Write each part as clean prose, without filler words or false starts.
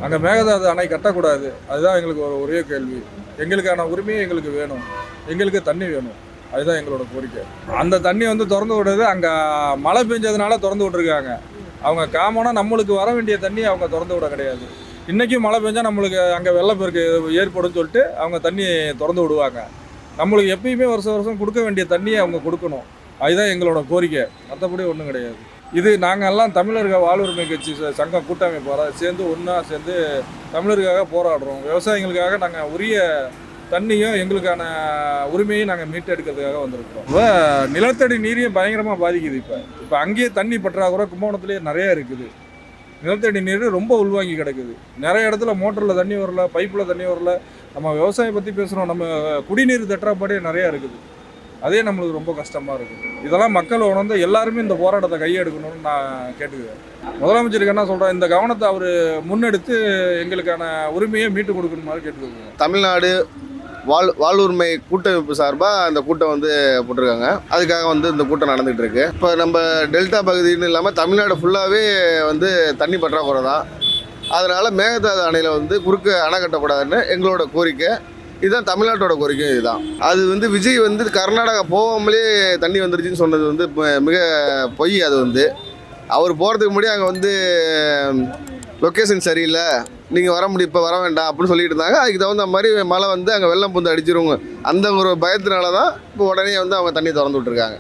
அங்கே மேகதாது அணை கட்டக்கூடாது. அதுதான் எங்களுக்கு ஒரே கேள்வி. எங்களுக்கான உரிமையும் எங்களுக்கு வேணும். எங்களுக்கு தண்ணி வேணும். அதுதான் எங்களோட கோரிக்கை. அந்த தண்ணி திறந்து விடுறது அங்கே மழை பெஞ்சதுனால திறந்து விட்டுருக்காங்க. அவங்க காமனாக நம்மளுக்கு வர வேண்டிய தண்ணி அவங்க திறந்து விட கிடையாது. இன்றைக்கும் மழை பெஞ்சால் நம்மளுக்கு அங்கே வெள்ளப்பெருக்கு ஏற்படும் சொல்லிட்டு அவங்க தண்ணி திறந்து விடுவாங்க. நம்மளுக்கு எப்பயுமே வருஷம் வருஷம் கொடுக்க வேண்டிய தண்ணியை அவங்க கொடுக்கணும். அதுதான் எங்களோட கோரிக்கை. மற்றபடி ஒன்றும் கிடையாது. இது நாங்கள் எல்லாம் தமிழர்கள் வாழ்வுரிமை கட்சி சங்கம் கூட்டமைப்பார சேர்ந்து ஒன்றா சேர்ந்து தமிழருக்காக போராடுறோம். விவசாயிகளுக்காக நாங்கள் உரிய தண்ணியும் எங்களுக்கான உரிமையும் நாங்கள் மீட்டெடுக்கிறதுக்காக வந்திருக்கிறோம். இப்போ நிலத்தடி நீரையும் பயங்கரமாக பாதிக்குது. இப்போ அங்கேயே தண்ணி பற்றாக்குறை கும்பகோணத்துலேயே நிறையா இருக்குது. நிலத்தடி நீர் ரொம்ப உள்வாங்கி கிடக்குது. நிறைய இடத்துல மோட்டரில் தண்ணி வரல, பைப்பில் தண்ணி வரல. நம்ம விவசாயம் பற்றி பேசுகிறோம், நம்ம குடிநீர் தட்டுப்பாடே நிறையா இருக்குது. அதே நம்மளுக்கு ரொம்ப கஷ்டமாக இருக்குது. இதெல்லாம் மக்கள் உணர்ந்து எல்லாருமே இந்த போராட்டத்தை கையெடுக்கணும்னு நான் கேட்டுக்குவேன். முதலமைச்சருக்கு என்ன சொல்கிறேன், இந்த கவனத்தை அவர் முன்னெடுத்து எங்களுக்கான உரிமையை மீட்டு கொடுக்கணுமாறு கேட்டுக்குவேன். தமிழ்நாடு வாழ்வுரிமை கூட்டமைப்பு சார்பாக அந்த கூட்டம் போட்டிருக்காங்க. அதுக்காக இந்த கூட்டம் நடந்துகிட்டு இருக்கு. இப்போ நம்ம டெல்டா பகுதின்னு இல்லாமல் தமிழ்நாடு ஃபுல்லாகவே தண்ணி பற்றாக்குறை தான். அதனால் மேகதாது அணையில் குறுக்க அணை கட்டக்கூடாதுன்னு எங்களோட கோரிக்கை. இதுதான் தமிழ்நாட்டோட கோரிக்கை. இதுதான் அது விஜய் கர்நாடகா போகாமலே தண்ணி வந்துருச்சுன்னு சொன்னது மிக பொய். அது அவர் போகிறதுக்கு முன்னாடி அங்கே லொக்கேஷன் சரியில்லை, நீங்கள் வர முடியும், இப்போ வர வேண்டாம் அப்படின்னு சொல்லிட்டு இருந்தாங்க. அதுக்கு தகுந்த மாதிரி மழை அங்கே வெள்ளம் புந்து அடிச்சிருவங்க. அந்த ஒரு பயத்தினால தான் இப்போ உடனே அவங்க தண்ணி திறந்து விட்டுருக்காங்க.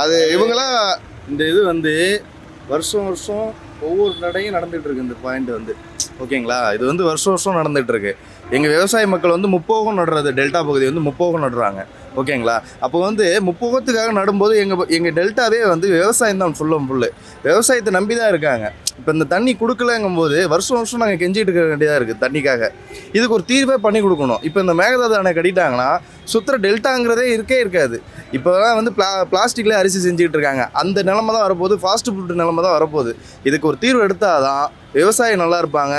அது இவங்களாம் இந்த இது வருஷம் வருஷம் ஒவ்வொரு நடையும் நடந்துகிட்டு இருக்கு. இந்த பாயிண்ட் ஓகேங்களா, இது வருஷம் வருஷம் நடந்துகிட்டு இருக்கு. எங்கள் விவசாய மக்கள் முப்போகம் நடுறது, டெல்டா பகுதி முப்போகம் நடுறாங்க. ஓகேங்களா, அப்போ முப்போகத்துக்காக நடும்போது எங்கள் டெல்டாவே விவசாயம் தான் ஃபுல்லு விவசாயத்தை நம்பி தான் இருக்காங்க. இப்போ இந்த தண்ணி கொடுக்கலங்கும் போது வருஷம் வருஷம் நாங்கள் கெஞ்சிட்டு இருக்க வேண்டியதாக இருக்குது தண்ணிக்காக. இதுக்கு ஒரு தீர்வே பண்ணி கொடுக்கணும். இப்போ இந்த மேகதாது அணை கட்டிட்டாங்கன்னா சுற்றுற டெல்டாங்கிறதே இருக்காது. இப்போ தான் பிளாஸ்டிக்லேயே அரிசி செஞ்சுக்கிட்டு இருக்காங்க. அந்த நிலமை தான் வரப்போகுது, ஃபாஸ்ட் ஃபுட் நிலமை தான் வரப்போகுது. இதுக்கு ஒரு தீர்வு எடுத்தால் தான் விவசாயி நல்லா இருப்பாங்க,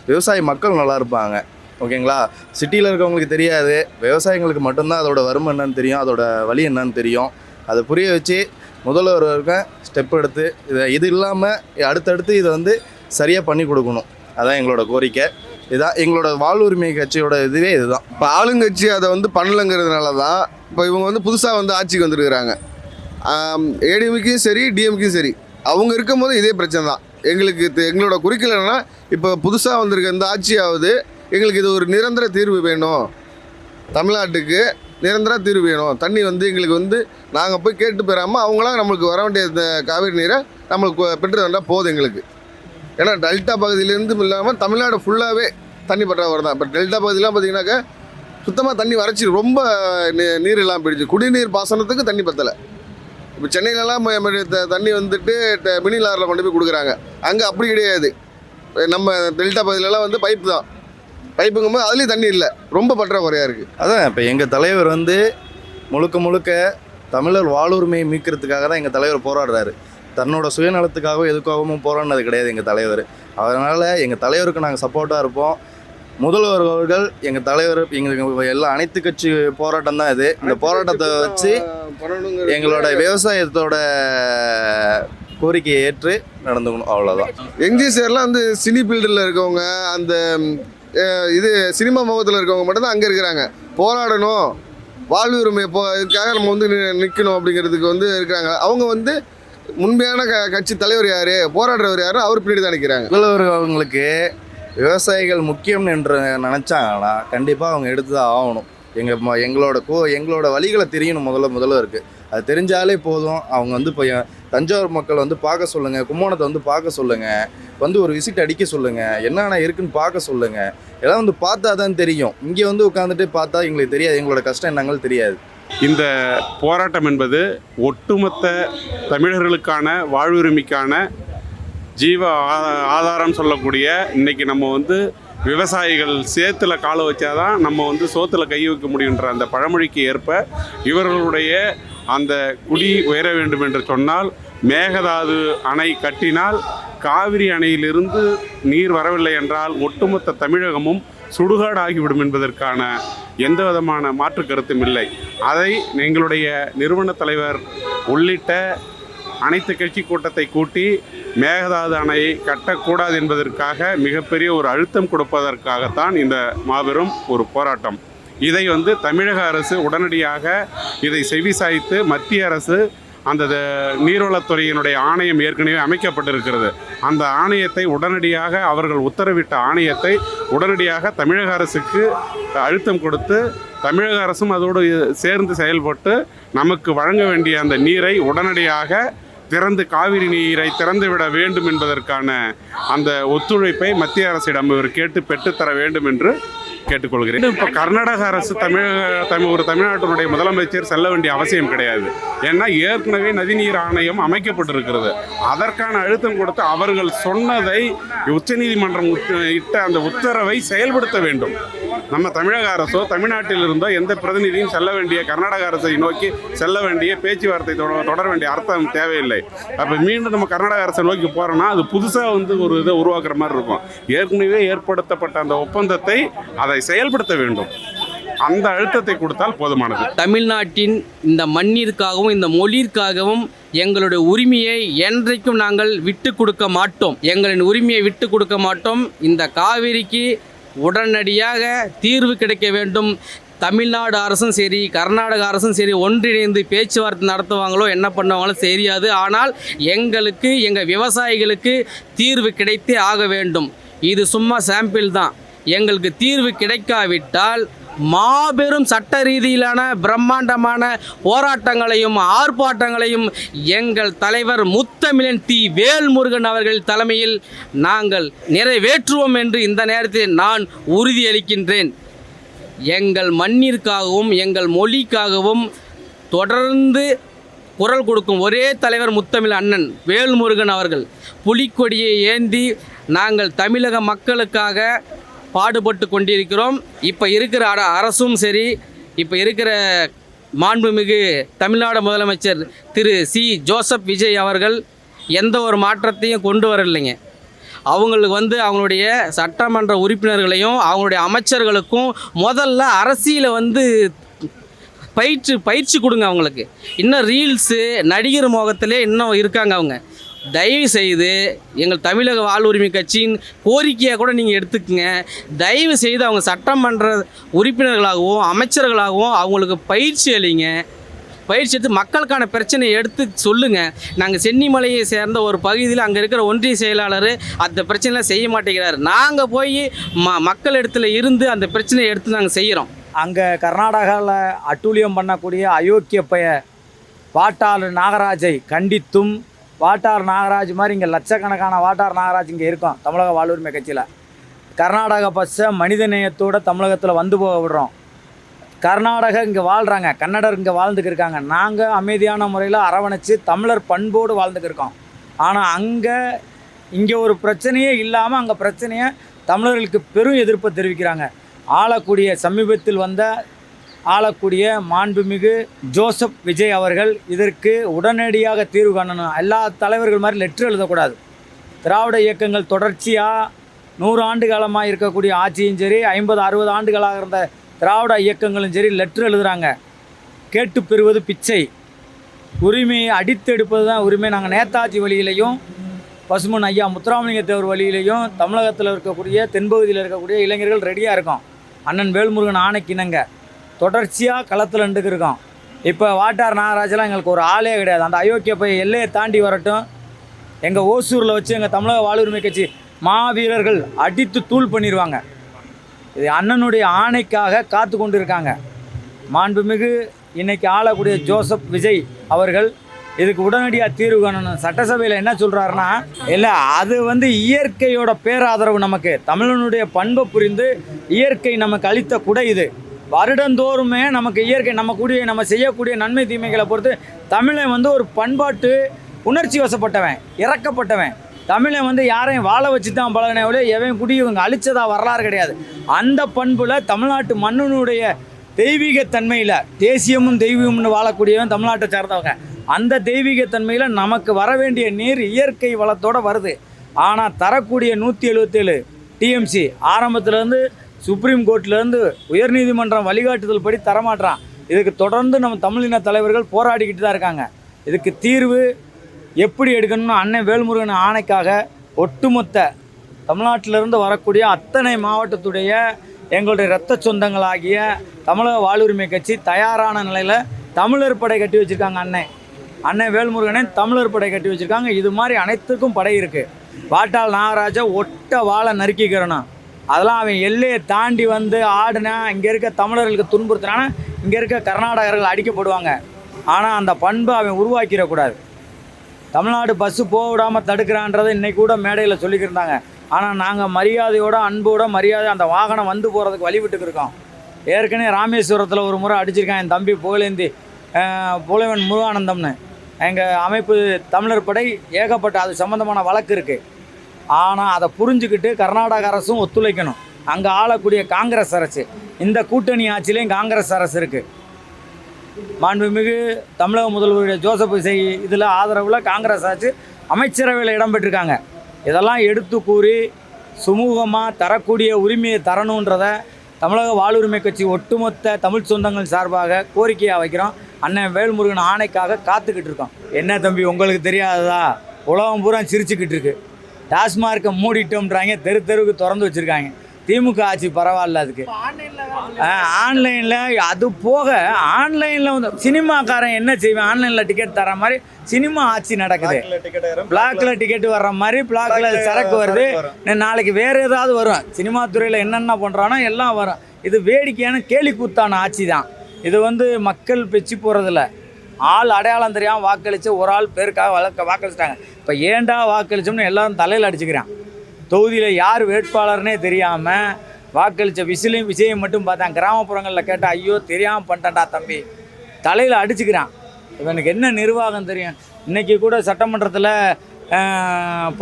விவசாய மக்கள் நல்லா இருப்பாங்க. ஓகேங்களா, சிட்டியில் இருக்கவங்களுக்கு தெரியாது, விவசாயிங்களுக்கு மட்டும்தான் அதோட வறுமை என்னன்னு தெரியும், அதோட வலி என்னன்னு தெரியும். அதை புரிய வச்சு முதல்வர் ஸ்டெப் எடுத்து இது இல்லாமல் அடுத்தடுத்து இதை சரியாக பண்ணி கொடுக்கணும். அதான் எங்களோட கோரிக்கை. இதுதான் எங்களோட வாழ்வுரிமை கட்சியோட இதுவே. இதுதான் இப்போ ஆளுங்கட்சி அதை பண்ணலைங்கிறதுனால தான் இப்போ இவங்க புதுசாக ஆட்சிக்கு வந்துருக்குறாங்க. ஏடிஎம்கேயும் சரி டிஎம்கேயும் சரி, அவங்க இருக்கும் போது இதே பிரச்சனை தான். எங்களோட குறிக்கோள் என்னன்னா, இப்போ புதுசாக வந்திருக்க இந்த ஆட்சியாவது எங்களுக்கு இது ஒரு நிரந்தர தீர்வு வேணும், தமிழ்நாட்டுக்கு நிரந்தர தீர்வு வேணும். தண்ணி எங்களுக்கு நாங்கள் போய் கேட்டு போயிடாமல் அவங்களாம் நம்மளுக்கு வர வேண்டிய இந்த காவிரி நீரை நம்மளுக்கு பெற்று வந்தால் போதும் எங்களுக்கு. ஏன்னா டெல்டா பகுதியிலேருந்து இல்லாமல் தமிழ்நாடு ஃபுல்லாகவே தண்ணி பற்றாக்குறை தான். இப்போ டெல்டா பகுதியெலாம் பார்த்திங்கனாக்கா சுத்தமாக தண்ணி வறட்சி, ரொம்ப நீர் எல்லாம் போயிடுச்சு. குடிநீர் பாசனத்துக்கு தண்ணி பத்தலை. இப்போ சென்னையிலலாம் தண்ணி மினி லாரில் கொண்டு போய் கொடுக்குறாங்க. அங்கே அப்படி கிடையாது. நம்ம டெல்டா பகுதியிலலாம் பைப்பு தான். பைப்புங்கும்போது அதுலேயும் தண்ணி இல்லை, ரொம்ப பற்றாக்குறையாக இருக்குது. அதான் இப்போ எங்கள் தலைவர் முழுக்க முழுக்க தமிழர் வாழ்வுரிமையை மீட்கிறதுக்காக தான் எங்கள் தலைவர் போராடுறாரு. தன்னோட சுயநலத்துக்காகவும் எதுக்காகவும் போராடினது கிடையாது எங்கள் தலைவர். அதனால் எங்கள் தலைவருக்கு நாங்கள் சப்போர்ட்டாக இருப்போம். முதல்வர் அவர்கள் எங்கள் தலைவர் எங்களுக்கு எல்லா அனைத்து கட்சி போராட்டம் தான் இது. இந்த போராட்டத்தை வச்சு எங்களோட விவசாயத்தோட கோரிக்கையை ஏற்று நடந்துக்கணும், அவ்வளோதான். எங்ஜிசிஆர்லாம் சினி ஃபீல்டில் இருக்கவங்க, அந்த இது சினிமா முகத்தில் இருக்கவங்க மட்டும்தான் அங்கே இருக்கிறாங்க. போராடணும், வாழ்வுரிமை இதுக்காக நம்ம நிற்கணும் அப்படிங்கிறதுக்கு இருக்கிறாங்க. அவங்க உண்மையான கட்சி தலைவர் யார், போராடுறவர் யாரும் அவர் பின்னாடி தான் நிற்கிறாங்க. முதல்வர் அவங்களுக்கு விவசாயிகள் முக்கியம் என்று நினச்சாங்கன்னா கண்டிப்பாக அவங்க எடுத்து தான் ஆகணும். எங்களோட வழிகளை தெரியணும் முதல்வருக்கு. அது தெரிஞ்சாலே போதும். அவங்க இப்போ தஞ்சாவூர் மக்கள் பார்க்க சொல்லுங்கள், கும்போணத்தை பார்க்க சொல்லுங்கள், ஒரு விசிட் அடிக்க சொல்லுங்கள், என்னென்ன இருக்குன்னு பார்க்க சொல்லுங்கள். எல்லாம் பார்த்தா தான் தெரியும். இங்கே உட்காந்துட்டு பார்த்தா எங்களுக்கு தெரியாது, எங்களோட கஷ்டம் என்னங்கள் தெரியாது. இந்த போராட்டம் என்பது ஒட்டுமொத்த தமிழர்களுக்கான வாழ்வுரிமைக்கான ஜீவ ஆதாரம் சொல்லக்கூடிய, இன்றைக்கி நம்ம விவசாயிகள் சேத்துல காலை வச்சாதான் நம்ம சோத்தில் கை வைக்க முடியுன்ற அந்த பழமொழிக்கு ஏற்ப இவர்களுடைய அந்த குடி உயர வேண்டும் என்று சொன்னால் மேகதாது அணை கட்டினால் காவிரி அணையிலிருந்து நீர் வரவில்லை என்றால் ஒட்டுமொத்த தமிழகமும் சுடுகாடாகிவிடும் என்பதற்கான எந்த விதமான மாற்று கருத்தும் இல்லை. அதை எங்களுடைய நிறுவன தலைவர் உள்ளிட்ட அனைத்து கட்சி கூட்டத்தை கூட்டி மேகதாது அணையை கட்டக்கூடாது என்பதற்காக மிகப்பெரிய ஒரு அழுத்தம் கொடுப்பதற்காகத்தான் இந்த மாபெரும் ஒரு போராட்டம். இதை தமிழக அரசு உடனடியாக இதை செவிசாய்த்து மத்திய அரசு அந்த நீர்வளத்துறையினுடைய ஆணையம் ஏற்கனவே அமைக்கப்பட்டிருக்கிறது. அந்த ஆணையத்தை உடனடியாக அவர்கள் உத்தரவிட்ட ஆணையத்தை உடனடியாக தமிழக அரசுக்கு அழுத்தம் கொடுத்து தமிழக அரசும் அதோடு சேர்ந்து செயல்பட்டு நமக்கு வழங்க வேண்டிய அந்த நீரை உடனடியாக காவிரி நீரை திறந்துவிட வேண்டும் என்பதற்கான அந்த ஒத்துழைப்பை மத்திய அரசிடம் இவர் கேட்டு பெற்றுத்தர வேண்டும் என்று கேட்டுக்கொள்கிறேன். இப்போ கர்நாடக அரசு தமிழ்நாட்டினுடைய முதலமைச்சர் செல்ல வேண்டிய அவசியம் கிடையாது. ஏன்னா ஏற்கனவே நதிநீர் ஆணையம் அமைக்கப்பட்டிருக்கிறது. அதற்கான அழுத்தம் கொடுத்து அவர்கள் சொன்னதை உச்சநீதிமன்றம் இட்ட அந்த உத்தரவை செயல்படுத்த வேண்டும். நம்ம தமிழக அரசோ தமிழ்நாட்டில் இருந்தோ எந்த பிரதிநிதியும் செல்ல வேண்டிய கர்நாடக அரசை நோக்கி செல்ல வேண்டிய பேச்சுவார்த்தை தொடர வேண்டிய அர்த்தம் தேவையில்லை. அப்போ மீண்டும் நம்ம கர்நாடக அரசை நோக்கி போகிறோன்னா அது புதுசாக ஒரு இதை உருவாக்குற மாதிரி இருக்கும். ஏற்கனவே ஏற்படுத்தப்பட்ட அந்த ஒப்பந்தத்தை அதை செயல்படுத்த வேண்டும். அந்த அழுத்தத்தை கொடுத்தால் போதுமானது. தமிழ்நாட்டின் இந்த மண்ணிற்காகவும் இந்த மொழிற்காகவும் எங்களுடைய உரிமையை என்றைக்கும் நாங்கள் விட்டு கொடுக்க மாட்டோம். எங்களின் உரிமையை விட்டு கொடுக்க மாட்டோம். இந்த காவிரிக்கு உடனடியாக தீர்வு கிடைக்க வேண்டும். தமிழ்நாடு அரசும் சரி கர்நாடக அரசும் சரி ஒன்றிணைந்து பேச்சுவார்த்தை நடத்துவாங்களோ என்ன பண்ணுவாங்களோ தெரியாது. ஆனால் எங்களுக்கு எங்கள் விவசாயிகளுக்கு தீர்வு கிடைத்தே ஆக வேண்டும். இது சும்மா சாம்பிள் தான். எங்களுக்கு தீர்வு கிடைக்காவிட்டால் மாபெரும் சட்ட ரீதியிலான பிரம்மாண்டமான போராட்டங்களையும் ஆர்ப்பாட்டங்களையும் எங்கள் தலைவர் முத்தமிழன் வேல்முருகன் அவர்கள் தலைமையில் நாங்கள் நிறைவேற்றுவோம் என்று இந்த நேரத்தில் நான் உறுதியளிக்கின்றேன். எங்கள் மண்ணிற்காகவும் எங்கள் மொழிக்காகவும் தொடர்ந்து குரல் கொடுக்கும் ஒரே தலைவர் முத்தமிழ் அண்ணன் வேல்முருகன் அவர்கள். புலிக்கொடியை ஏந்தி நாங்கள் தமிழக மக்களுக்காக பாடுபட்டு கொண்டிருக்கிறோம். இப்போ இருக்கிற அரசும் சரி, இப்போ இருக்கிற மாண்புமிகு தமிழ்நாடு முதலமைச்சர் திரு சி ஜோசப் விஜய் அவர்கள் எந்த ஒரு மாற்றத்தையும் கொண்டு வரலைங்க. அவங்களுக்கு அவங்களுடைய சட்டமன்ற உறுப்பினர்களையும் அவங்களுடைய அமைச்சர்களுக்கும் முதல்ல அரசியலை பயிற்சி கொடுங்க. அவங்களுக்கு இன்னும் ரீல்ஸு நடிகர் மோகத்திலே இன்னும் இருக்காங்க. அவங்க தயவு செய்து எங்கள் தமிழக வாழ்வுரிமை கட்சியின் கோரிக்கையாக கூட நீங்கள் எடுத்துக்கங்க. தயவு செய்து அவங்க சட்டமன்ற உறுப்பினர்களாகவும் அமைச்சர்களாகவும் அவங்களுக்கு பயிற்சி அளிங்க. பயிற்சி எடுத்து மக்களுக்கான பிரச்சனையை எடுத்து சொல்லுங்கள். நாங்கள் சென்னிமலையை சேர்ந்த ஒரு பகுதியில் அங்கே இருக்கிற ஒன்றிய செயலாளர் அந்த பிரச்சனைலாம் செய்ய மாட்டேங்கிறார். நாங்கள் போய் மக்கள் இடத்துல இருந்து அந்த பிரச்சனையை எடுத்து நாங்கள் செய்கிறோம். அங்கே கர்நாடகாவில் அட்டூழியம் பண்ணக்கூடிய அயோக்கிய வாட்டாளர் நாகராஜை கண்டித்தும், வாட்டார் நாகராஜ் மாதிரி இங்கே லட்சக்கணக்கான வாட்டார் நாகராஜ் இங்கே இருக்கோம் தமிழக வாழ்வுரிமை கட்சியில். கர்நாடக பஸ்ஸை மனிதநேயத்தோடு தமிழகத்தில் வந்து போக விடுறோம். கர்நாடகா இங்கே வாழ்கிறாங்க, கன்னடர் இங்கே வாழ்ந்துக்கு இருக்காங்க. நாங்கள் அமைதியான முறையில் அரவணைச்சு தமிழர் பண்போடு வாழ்ந்துக்கு இருக்கோம். ஆனால் இங்கே ஒரு பிரச்சனையே இல்லாமல் அங்கே பிரச்சனையை தமிழர்களுக்கு பெரும் எதிர்ப்பை தெரிவிக்கிறாங்க. சமீபத்தில் வந்த ஆளக்கூடிய மாண்புமிகு ஜோசப் விஜய் அவர்கள் இதற்கு உடனடியாக தீர்வு காணணும். எல்லா தலைவர்கள் மாதிரி லெட்டர் எழுதக்கூடாது. திராவிட இயக்கங்கள் தொடர்ச்சியாக 100 ஆண்டு காலமாக இருக்கக்கூடிய ஆட்சியும் சரி, 50-60 ஆண்டுகளாக இருந்த திராவிட இயக்கங்களும் சரி லெட்டர் எழுதுகிறாங்க. கேட்டு பெறுவது பிச்சை, உரிமையை அடித்து எடுப்பது தான் உரிமை. நாங்கள் நேதாஜி வழியிலையும் பசுமன் ஐயா முத்துராமலிங்க தேவர் வழியிலையும் தமிழகத்தில் இருக்கக்கூடிய தென்பகுதியில் இருக்கக்கூடிய இளைஞர்கள் ரெடியாக இருக்கோம். அண்ணன் வேல்முருகன் ஆணைக்கிணங்க தொடர்ச்சியாக களத்தில் நின்றுக்கு இருக்கோம். இப்போ வாட்டார் நாகராஜெலாம் எங்களுக்கு ஒரு ஆளே கிடையாது. அந்த அயோக்கிய எல்லையை தாண்டி வரட்டும். எங்கள் ஓசூரில் வச்சு எங்கள் தமிழக வாழ்வுரிமை கட்சி மாவீரர்கள் அடித்து தூள் பண்ணிடுவாங்க. இது அண்ணனுடைய ஆணைக்காக காத்து கொண்டு இருக்காங்க. மாண்புமிகு இன்றைக்கி ஆளக்கூடிய ஜோசப் விஜய் அவர்கள் இதுக்கு உடனடியாக தீர்வு காணணும். சட்டசபையில் என்ன சொல்கிறாருன்னா, இல்லை அது இயற்கையோட பேராதரவு, நமக்கு தமிழனுடைய பண்பை புரிந்து இயற்கை நமக்கு அளித்த குடை இது. வருடந்தோறுமே நமக்கு இயற்கை நம்ம செய்யக்கூடிய நன்மை தீமைகளை பொறுத்து தமிழன் ஒரு பண்பாட்டு உணர்ச்சி வசப்பட்டவன், இறக்கப்பட்டவன். தமிழன் யாரையும் வாழ வச்சு தான் பழகினவளே, எவன் குடி இவங்க அழிச்சதா வரலாறு கிடையாது. அந்த பண்பில் தமிழ்நாட்டு மண்ணினுடைய தெய்வீகத்தன்மையில், தேசியமும் தெய்வீகம்னு வாழக்கூடியவன் தமிழ்நாட்டை சார்ந்தவங்க. அந்த தெய்வீகத்தன்மையில் நமக்கு வர வேண்டிய நீர் இயற்கை வளத்தோடு வருது. ஆனால் தரக்கூடிய 177 டிஎம்சி ஆரம்பத்துலேருந்து சுப்ரீம் கோர்ட்லேருந்து உயர்நீதிமன்றம் வழிகாட்டுதல் படி தரமாட்டான். இதுக்கு தொடர்ந்து நம்ம தமிழின தலைவர்கள் போராடிக்கிட்டு தான் இருக்காங்க. இதுக்கு தீர்வு எப்படி எடுக்கணும்னு அண்ணன் வேல்முருகன் ஆணைக்காக ஒட்டுமொத்த தமிழ்நாட்டிலிருந்து வரக்கூடிய அத்தனை மாவட்டத்துடைய எங்களுடைய இரத்த சொந்தங்களாகிய தமிழக வாழ்வுரிமை கட்சி தயாரான நிலையில் தமிழர் படை கட்டி வச்சுருக்காங்க. அண்ணன் வேல்முருகனே தமிழர் படை கட்டி வச்சுருக்காங்க. இது மாதிரி அனைத்துக்கும் படை இருக்குது. வாட்டாள் நாகராஜை ஒட்ட வாழை நறுக்கிக்கிறணும். அதெல்லாம் அவன் எல்லையை தாண்டி வந்து ஆடுனா இங்கே இருக்க தமிழர்களுக்கு துன்புறுத்தினானா இங்கே இருக்க கர்நாடகர்கள் அடிக்கப்படுவாங்க. ஆனால் அந்த பண்பை அவன் உருவாக்கிடக்கூடாது. தமிழ்நாடு பஸ்ஸு போக விடாமல் தடுக்கிறான்றதை இன்றைக்கி கூட மேடையில் சொல்லிக்கிருந்தாங்க. ஆனால் நாங்கள் மரியாதையோட அன்போட மரியாதை அந்த வாகனம் வந்து போகிறதுக்கு வழிவிட்டுக்கு இருக்கோம். ஏற்கனவே ராமேஸ்வரத்தில் ஒரு முறை அடிச்சிருக்கான் என் தம்பி புகழேவன் முருகானந்தம்னு. எங்கள் அமைப்பு தமிழர் படை ஏகப்பட்ட அது சம்மந்தமான வழக்கு இருக்குது. ஆனால் அதை புரிஞ்சுக்கிட்டு கர்நாடக அரசும் ஒத்துழைக்கணும். அங்கே ஆளக்கூடிய காங்கிரஸ் அரசு, இந்த கூட்டணி ஆட்சியிலையும் காங்கிரஸ் அரசு இருக்குது. மாண்புமிகு தமிழக முதல்வருடைய ஜோசப் விஜய் இதில் ஆதரவில் காங்கிரஸ் ஆட்சி அமைச்சரவையில் இடம்பெற்றிருக்காங்க. இதெல்லாம் எடுத்து கூறி சுமூகமாக தரக்கூடிய உரிமையை தரணுன்றதை தமிழக வாழ்வுரிமை கட்சி ஒட்டுமொத்த தமிழ் சொந்தங்கள் சார்பாக கோரிக்கையாக வைக்கிறோம். அண்ணன் வேல்முருகன் ஆணைக்காக காத்துக்கிட்டு இருக்கோம். என்ன தம்பி உங்களுக்கு தெரியாததா? உலகம் பூரா சிரிச்சுக்கிட்டு இருக்கு. டாஸ்மார்க்கை மூடிட்டோம்ன்றாங்க, தெருவுக்கு திறந்து வச்சுருக்காங்க. திமுக ஆட்சி பரவாயில்ல. அதுக்கு ஆன்லைனில் அது போக ஆன்லைனில் வந்து சினிமாக்காரன் என்ன செய்வேன், ஆன்லைனில் டிக்கெட் தர மாதிரி சினிமா ஆட்சி நடக்குது. பிளாக்ல டிக்கெட் வர்ற மாதிரி பிளாக்ல சரக்கு வருது. நாளைக்கு வேறு ஏதாவது வரும். சினிமா துறையில் என்னென்ன பண்ணுறானோ எல்லாம் வரும். இது வேடிக்கையான கேலி கூத்தான ஆட்சி தான். இது வந்து மக்கள் பெச்சு போகிறதில்ல. ஆள் அடையாளம் தெரியாமல் வாக்களித்து ஒரு ஆள் பேருக்காக வாக்களிச்சிட்டாங்க. இப்போ ஏண்டா வாக்களித்தோம்னு எல்லாரும் தலையில் அடிச்சுக்கிறான். தொகுதியில் யார் வேட்பாளர்னே தெரியாமல் வாக்களித்த விஜயம் மட்டும் பார்த்தேன். கிராமப்புறங்களில் கேட்டால் ஐயோ தெரியாமல் பண்ணிட்டேன்டா தம்பி, தலையில் அடிச்சுக்கிறான். இவனுக்கு என்ன நிர்வாகம் தெரியும்? இன்றைக்கி கூட சட்டமன்றத்தில்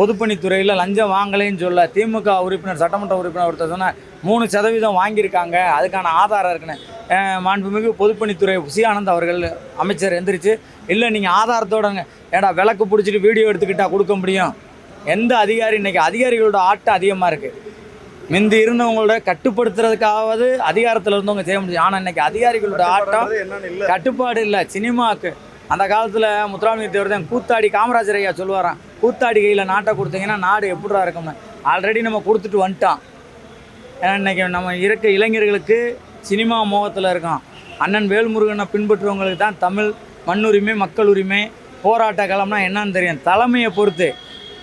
பொதுப்பணித்துறையில் லஞ்சம் வாங்கலைன்னு சொல்ல திமுக உறுப்பினர் சட்டமன்ற உறுப்பினர் ஒருத்தர் சொன்னால் 3% வாங்கியிருக்காங்க, அதுக்கான ஆதாரம் இருக்குன்னு. மாண்புமிகு பொதுப்பணித்துறை ஆனந்த் அவர்கள் அமைச்சர் எந்திரிச்சு இல்லை நீங்கள் ஆதாரத்தோடங்க, ஏடா விளக்கு பிடிச்சிட்டு வீடியோ எடுத்துக்கிட்டால் கொடுக்க முடியும். எந்த அதிகாரி இன்றைக்கி அதிகாரிகளோட ஆட்டம் அதிகமாக இருக்குது. முந்தி இருந்தவங்களோட கட்டுப்படுத்துறதுக்காவது அதிகாரத்தில் இருந்தவங்க செய்ய முடியும். ஆனால் இன்றைக்கி அதிகாரிகளோட ஆட்டம் கட்டுப்பாடு இல்லை. சினிமாவுக்கு அந்த காலத்தில் முத்துராமலிங்க தேவர் தான் கூத்தாடி காமராஜர் ஐயா சொல்லுவாராம், கூத்தாடி கையில் நாட்டை கொடுத்தீங்கன்னா நாடு எப்படிடா இருக்கும்னு. ஆல்ரெடி நம்ம கொடுத்துட்டு வந்துட்டோம். ஏன்னா இன்றைக்கி நம்ம இருக்க இளைஞர்களுக்கு சினிமா மோகத்தில் இருக்கோம். அண்ணன் வேல்முருகனை பின்பற்றுவங்களுக்கு தான் தமிழ் மண்ணுரிமை மக்கள் உரிமை போராட்ட காலம்னா என்னன்னு தெரியும். தலைமையை பொறுத்து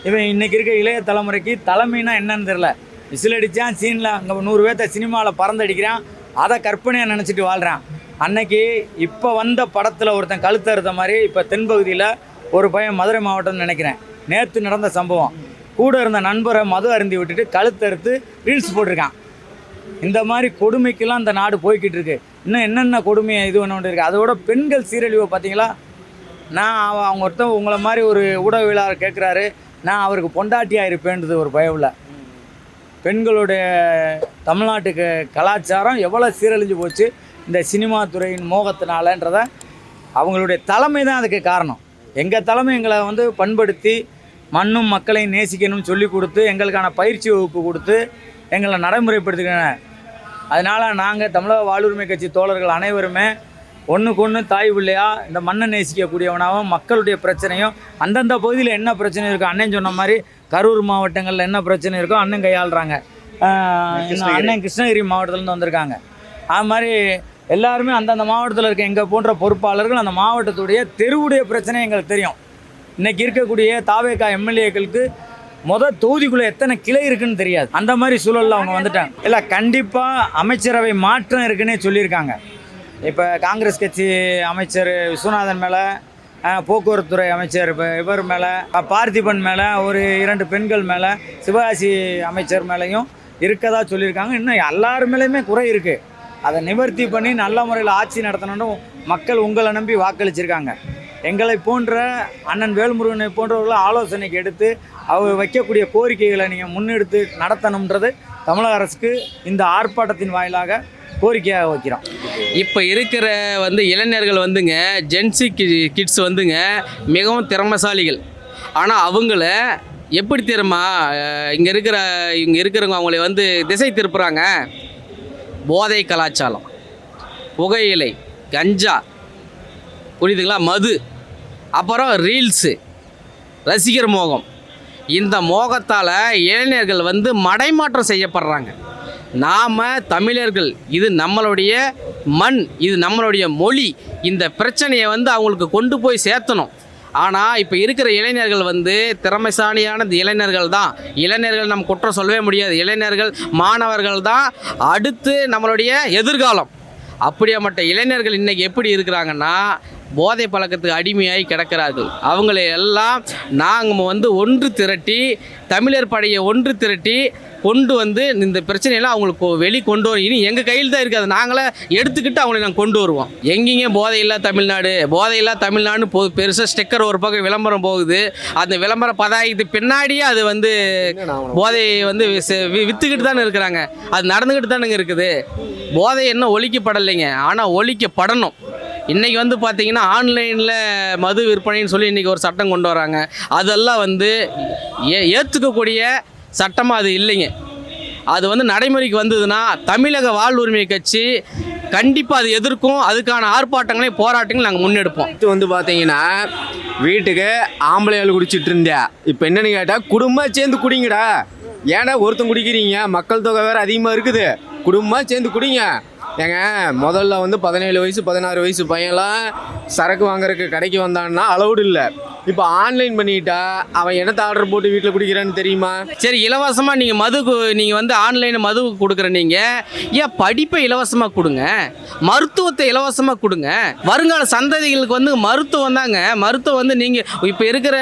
இவன் இன்றைக்கி இருக்க இளைய தலைமுறைக்கு தலைமைனா என்னன்னு தெரில. விசில் அடித்தான் சீனில் அங்கே 100 பேர்த்த சினிமாவில் பறந்தடிக்கிறான், அதை கற்பனையாக நினச்சிட்டு வாழ்கிறான். அன்னைக்கு இப்போ வந்த படத்தில் ஒருத்தன் கழுத்தறுத்த மாதிரி இப்போ தென்பகுதியில் ஒரு பையன் மதுரை மாவட்டம்னு நினைக்கிறேன், நேற்று நடந்த சம்பவம். கூட இருந்த நண்பரை மது அருந்தி விட்டுட்டு கழுத்தறுத்து ரீல்ஸ் போட்டிருக்கான். இந்த மாதிரி கொடுமைக்கெல்லாம் இந்த நாடு போய்கிட்டு இருக்கு. இன்னும் என்னென்ன கொடுமையை இது பண்ண இருக்குது. அதோட பெண்கள் சீரழிவை பார்த்தீங்களா? நான் அவங்க ஒருத்தன் உங்களை மாதிரி ஒரு ஊடகவியலாளர் கேட்குறாரு, நான் அவருக்கு பொண்டாட்டியாக இருப்பேன்றது ஒரு பயவில். பெண்களுடைய தமிழ்நாட்டுக்கு கலாச்சாரம் எவ்வளோ சீரழிஞ்சு போச்சு இந்த சினிமா துறையின் மோகத்தினாலன்றத அவங்களுடைய தலைமை தான் அதுக்கு காரணம். எங்கள் தலைமை எங்களை வந்து பண்படுத்தி மண்ணும் மக்களையும் நேசிக்கணும்னு சொல்லி கொடுத்து எங்களுக்கான பயிற்சி வகுப்பு கொடுத்து எங்களை நடைமுறைப்படுத்திக்கிறேன். அதனால் நாங்கள் தமிழக வாழ்வுரிமை கட்சி தோழர்கள் அனைவருமே ஒன்றுக்கு தாய் பிள்ளையா இந்த மண்ணை நேசிக்கக்கூடியவனாகவும் மக்களுடைய பிரச்சனையும் அந்தந்த பகுதியில் என்ன பிரச்சனை இருக்கோ அண்ணன் சொன்ன மாதிரி கரூர் மாவட்டங்களில் என்ன பிரச்சனை இருக்கோ அண்ணன் கையாளுறாங்க. அண்ணன் கிருஷ்ணகிரி மாவட்டத்துலேருந்து வந்திருக்காங்க. அது மாதிரி எல்லாருமே அந்தந்த மாவட்டத்தில் இருக்க எங்கள் போன்ற பொறுப்பாளர்கள் அந்த மாவட்டத்துடைய தெருவுடைய பிரச்சனை எங்களுக்கு தெரியும். இன்றைக்கி இருக்கக்கூடிய தாவேகா எம்எல்ஏக்களுக்கு தொகுதிக்குள்ளே எத்தனை கிளை இருக்குன்னு தெரியாது. அந்த மாதிரி சூழலில் அவங்க வந்துட்டாங்க. இல்லை, கண்டிப்பாக அமைச்சரவை மாற்றம் இருக்குன்னே சொல்லியிருக்காங்க. இப்போ காங்கிரஸ் கட்சி அமைச்சர் விஸ்வநாதன் மேலே, போக்குவரத்துறை அமைச்சர் இவர் மேலே, பார்த்திபன் மேலே, ஒரு 2 பெண்கள் மேலே, சிவகாசி அமைச்சர் மேலேயும் இருக்கதா சொல்லியிருக்காங்க. இன்னும் எல்லார் மேலேயுமே குறை இருக்குது. அதை நிவர்த்தி பண்ணி நல்ல முறையில் ஆட்சி நடத்தணுன்னு மக்கள் உங்களை நம்பி வாக்களிச்சிருக்காங்க. எங்களை போன்ற அண்ணன் வேல்முருகனை போன்றவர்களை ஆலோசனைக்கு எடுத்து அவர் வைக்கக்கூடிய கோரிக்கைகளை நீங்கள் முன்னெடுத்து நடத்தணுன்றது தமிழக அரசுக்கு இந்த ஆர்ப்பாட்டத்தின் வாயிலாக கோரிக்கையாக வைக்கிறோம். இப்போ இருக்கிற இளைஞர்கள் ஜென்சி கிட்ஸ் மிகவும் திறமைசாலிகள். ஆனால் அவங்கள எப்படி தெரியுமா இங்கே இருக்கிறவங்க அவங்கள திசை திருப்புறாங்க. போதை கலாச்சாரம், புகையிலை, கஞ்சா, புரியுதுங்களா, மது, அப்புறம் ரீல்ஸு, ரசிகர் மோகம். இந்த மோகத்தால் இளைஞர்கள் வந்து மடைமாற்றம் செய்யப்படுறாங்க. நாம் தமிழர்கள், இது நம்மளுடைய மண், இது நம்மளுடைய மொழி, இந்த பிரச்சனையை வந்து அவங்களுக்கு கொண்டு போய் சேர்த்தணும். ஆனால் இப்போ இருக்கிற இளைஞர்கள் வந்து திறமைசாலியான இளைஞர்கள் தான். இளைஞர்கள் நம்ம குற்றம் சொல்லவே முடியாது. இளைஞர்கள், மாணவர்கள் தான் அடுத்து நம்மளுடைய எதிர்காலம். அப்படியாப்பட்ட இளைஞர்கள் இன்றைக்கி எப்படி இருக்கிறாங்கன்னா போதை பழக்கத்துக்கு அடிமையாகி கிடக்கிறார்கள். அவங்களை எல்லாம் நாங்கள் வந்து ஒன்று திரட்டி, தமிழர் படையை ஒன்று திரட்டி கொண்டு வந்து இந்த பிரச்சனையெல்லாம் அவங்களுக்கு கொண்டு வரும். இனி எங்கள் கையில் தான் இருக்குது. நாங்களே எடுத்துக்கிட்டு அவங்களை நாங்கள் கொண்டு வருவோம். எங்கேங்க போதையில்லா தமிழ்நாடு, போதையில்லா தமிழ்நாடுன்னு பெருசாக ஸ்டிக்கர் ஒரு பக்கம் விளம்பரம் போகுது. அந்த விளம்பர பதாயத்துக்கு பின்னாடியே அது வந்து போதையை வந்து விற்றுக்கிட்டு தானே இருக்கிறாங்க. அது நடந்துக்கிட்டு தானுங்க இருக்குது. போதை இன்னும் ஒழிக்கப்படலைங்க, ஆனால் ஒழிக்கப்படணும். இன்றைக்கி வந்து பார்த்திங்கன்னா ஆன்லைனில் மது விற்பனைன்னு சொல்லி இன்றைக்கி ஒரு சட்டம் கொண்டு வராங்க. அதெல்லாம் வந்து ஏற்றுக்கக்கூடிய சட்டமாக அது இல்லைங்க. அது வந்து நடைமுறைக்கு வந்ததுன்னா தமிழக வாழ்வுரிமை கட்சி கண்டிப்பாக அது எதிர்க்கும். அதுக்கான ஆர்ப்பாட்டங்களையும் போராட்டங்களையும் நாங்கள் முன்னெடுப்போம். இது வந்து பார்த்தீங்கன்னா வீட்டுக்கு ஆம்பளையால் குடிச்சிட்டு இருந்தியா, இப்போ என்னென்னு கேட்டால் குடும்பமாக சேர்ந்து குடிங்கடா. ஏன்னா ஒருத்தன் குடிக்கிறீங்க, மக்கள் தொகை வேறு அதிகமாக இருக்குது, குடும்பமாக சேர்ந்து குடிங்க. ஏங்க முதல்ல வந்து 17 வயசு 16 வயசு பையன்லாம் சரக்கு வாங்குறதுக்கு கடைக்கு வந்தான்னா அலௌடு இல்லை. இப்போ ஆன்லைன் பண்ணிட்டா அவன் என்னத்தை ஆர்டர் போட்டு வீட்டில் குடிக்கிறான்னு தெரியுமா? சரி, இலவசமாக நீங்கள் வந்து ஆன்லைனில் மது கொடுக்குற நீங்கள் ஏன் படிப்பை இலவசமாக கொடுங்க, மருத்துவத்தை இலவசமாக கொடுங்க. வருங்கால சந்ததிகளுக்கு வந்து மருத்துவம் தாங்க. மருத்துவம் வந்து நீங்கள் இப்போ இருக்கிற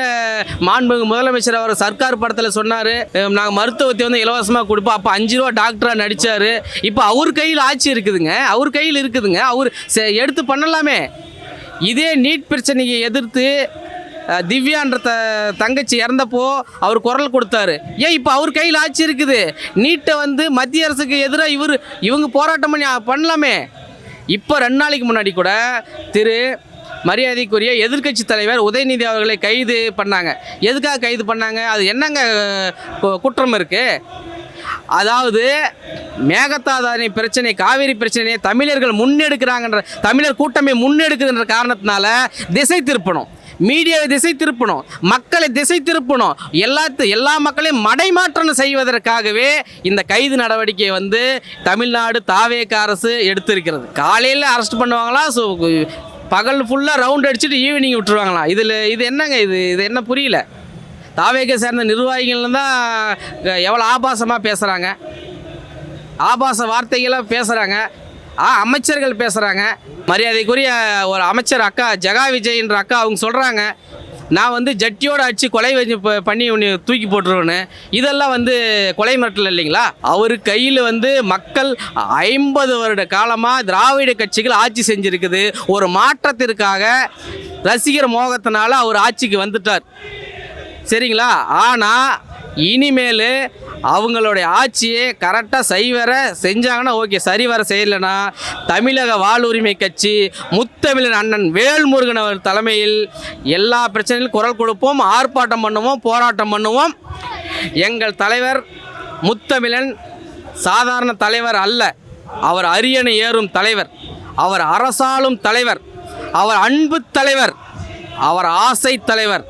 மாண்புமிகு முதலமைச்சர் அவர் சர்க்கார் படத்தில் சொன்னார், நாங்கள் மருத்துவத்தை வந்து இலவசமாக கொடுப்போம். அப்போ 5 ரூபா டாக்டராக நடித்தார். இப்போ அவர் கையில் ஆட்சி இருக்குதுங்க, அவர் கையில் இருக்குதுங்க. அவர் எடுத்து பண்ணலாமே. இதே நீட் பிரச்சனையை எதிர்த்து திவ்யான்ற தங்கச்சி இறந்தப்போ அவர் குரல் கொடுத்தாரு. ஏன் இப்போ அவர் கையில் ஆட்சி இருக்குது. நீட்டை வந்து மத்திய அரசுக்கு எதிராக இவங்க போராட்டம் பண்ணலாமே. இப்போ 2 நாளைக்கு முன்னாடி கூட மரியாதைக்குரிய எதிர்க்கட்சி தலைவர் உதயநிதி அவர்களை கைது பண்ணாங்க. எதுக்காக கைது பண்ணாங்க? அது என்னங்க குற்றம் இருக்குது? அதாவது மேகதாதாரணி பிரச்சனை, காவிரி பிரச்சனையை தமிழர்கள் முன்னெடுக்கிறாங்கன்ற, தமிழர் கூட்டமை முன்னெடுக்குதுன்ற காரணத்தினால திசை திருப்பணும், மீடியாவை திசை திருப்பணும், மக்களை திசை திருப்பணும், எல்லா மக்களையும் மடைமாற்றம் செய்வதற்காகவே இந்த கைது நடவடிக்கையை வந்து தமிழ்நாடு தாவேக அரசு எடுத்திருக்கிறது. காலையில் அரெஸ்ட் பண்ணுவாங்களாம், பகல் ஃபுல்லாக ரவுண்ட் அடிச்சுட்டு ஈவினிங் விட்டுருவாங்களாம். இது என்னங்க? இது என்ன புரியல. தாவேக சேர்ந்த நிர்வாகிகள் தான் எவ்வளோ ஆபாசமாக பேசுகிறாங்க, ஆபாச வார்த்தைகளாக பேசுகிறாங்க, அமைச்சர்கள் பேசுகிறாங்க. மரியாதைக்குரிய ஒரு அமைச்சர் அக்கா ஜெகா விஜய்ன்ற அக்கா அவங்க சொல்கிறாங்க, நான் வந்து ஜட்டியோடு அடித்து கொலை பண்ணி தூக்கி போட்டுருவேன்னு. இதெல்லாம் வந்து கொலை மிரட்டல் இல்லைங்களா? அவர் கையில் வந்து மக்கள் 50 வருட காலமாக திராவிட கட்சிகள் ஆட்சி செஞ்சுருக்குது. ஒரு மாற்றத்திற்காக ரசிகர் மோகத்தினால அவர் ஆட்சிக்கு வந்துட்டார், சரிங்களா? ஆனால் இனிமேல் அவங்களுடைய ஆட்சியை கரெக்டாக சரிவர செஞ்சாங்கன்னா ஓகே, சரிவர செய்யலைன்னா தமிழக வாழ்வுரிமை கட்சி முத்தமிழன் அண்ணன் வேல்முருகன் அவர் தலைமையில் எல்லா பிரச்சனையிலும் குரல் கொடுப்போம், ஆர்ப்பாட்டம் பண்ணுவோம், போராட்டம் பண்ணுவோம். எங்கள் தலைவர் முத்தமிழன் சாதாரண தலைவர் அல்ல, அவர் அரியணை ஏறும் தலைவர், அவர் அரசாளும் தலைவர், அவர் அன்பு தலைவர், அவர் ஆசை தலைவர்,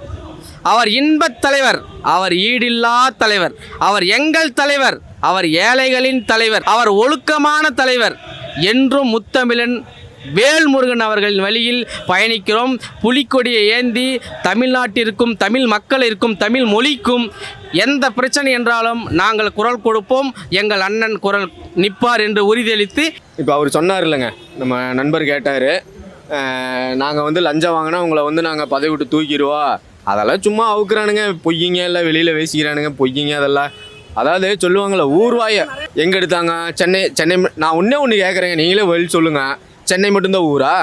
அவர் இன்பத் தலைவர், அவர் ஈடில்லா தலைவர், அவர் எங்கள் தலைவர், அவர் ஏழைகளின் தலைவர், அவர் ஒழுக்கமான தலைவர். என்றும் முத்தமிழன் வேல்முருகன் அவர்களின் வழியில் பயணிக்கிறோம். புலிக்கொடியை ஏந்தி தமிழ்நாட்டிற்கும், தமிழ் மக்களிற்கும், தமிழ் மொழிக்கும் எந்த பிரச்சனை என்றாலும் நாங்கள் குரல் கொடுப்போம். எங்கள் அண்ணன் குரல் நிற்பார் என்று உறுதியளித்து, இப்போ அவர் சொன்னார் இல்லைங்க, நம்ம நண்பர் கேட்டார், நாங்கள் வந்து லஞ்சம் வாங்கினா உங்களை வந்து நாங்கள் பதவி விட்டு தூக்கிடுவோம். அதெல்லாம் சும்மா அவுக்குறானுங்க, பொய்யிங்க, இல்லை வெளியில் பேசிக்கிறானுங்க, பொய்யிங்க அதெல்லாம். அதாவது சொல்லுவாங்கள்ல, ஊர்வாயை எங்கே எடுத்தாங்க? சென்னை. நான் ஒன்று கேட்குறேங்க, நீங்களே பதில் சொல்லுங்கள். சென்னை மட்டும்தான் ஊரா?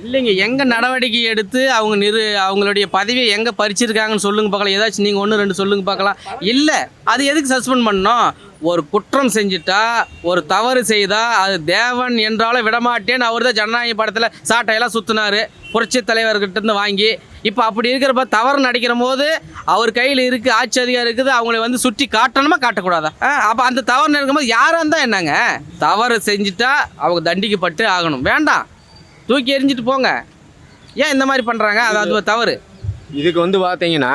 இல்லைங்க, எங்கே நடவடிக்கை எடுத்து அவங்களுடைய பதவியை எங்கே பறிச்சிருக்காங்கன்னு சொல்லுங்க பார்க்கலாம். ஏதாச்சும் நீங்கள் 1 2 சொல்லுங்க பார்க்கலாம். இல்லை, அது எதுக்கு சஸ்பெண்ட் பண்ணணும்? ஒரு குற்றம் செஞ்சுட்டா, ஒரு தவறு செய்தால் அது தேவன் என்றாலும் விடமாட்டேன்னு அவர் தான் ஜனநாயக படத்தில் சாட்டையெல்லாம் சுற்றினார் புரட்சி தலைவர்கிட்டேருந்து வாங்கி. இப்போ அப்படி இருக்கிறப்ப தவறு நடிக்கிற போது அவர் கையில் இருக்குது, ஆட்சி அதிகாரம் இருக்குது, அவங்களை வந்து சுற்றி காட்டணுமா காட்டக்கூடாதா? அப்போ அந்த தவறு நடக்கும்போது யாராக இருந்தால் என்னங்க? தவறு செஞ்சுட்டா அவங்க தண்டிக்கப்பட்டு ஆகணும். வேண்டாம், தூக்கி எறிஞ்சிட்டு போங்க. ஏன் இந்த மாதிரி பண்ணுறாங்க? அது தவறு. இதுக்கு வந்து பார்த்தீங்கன்னா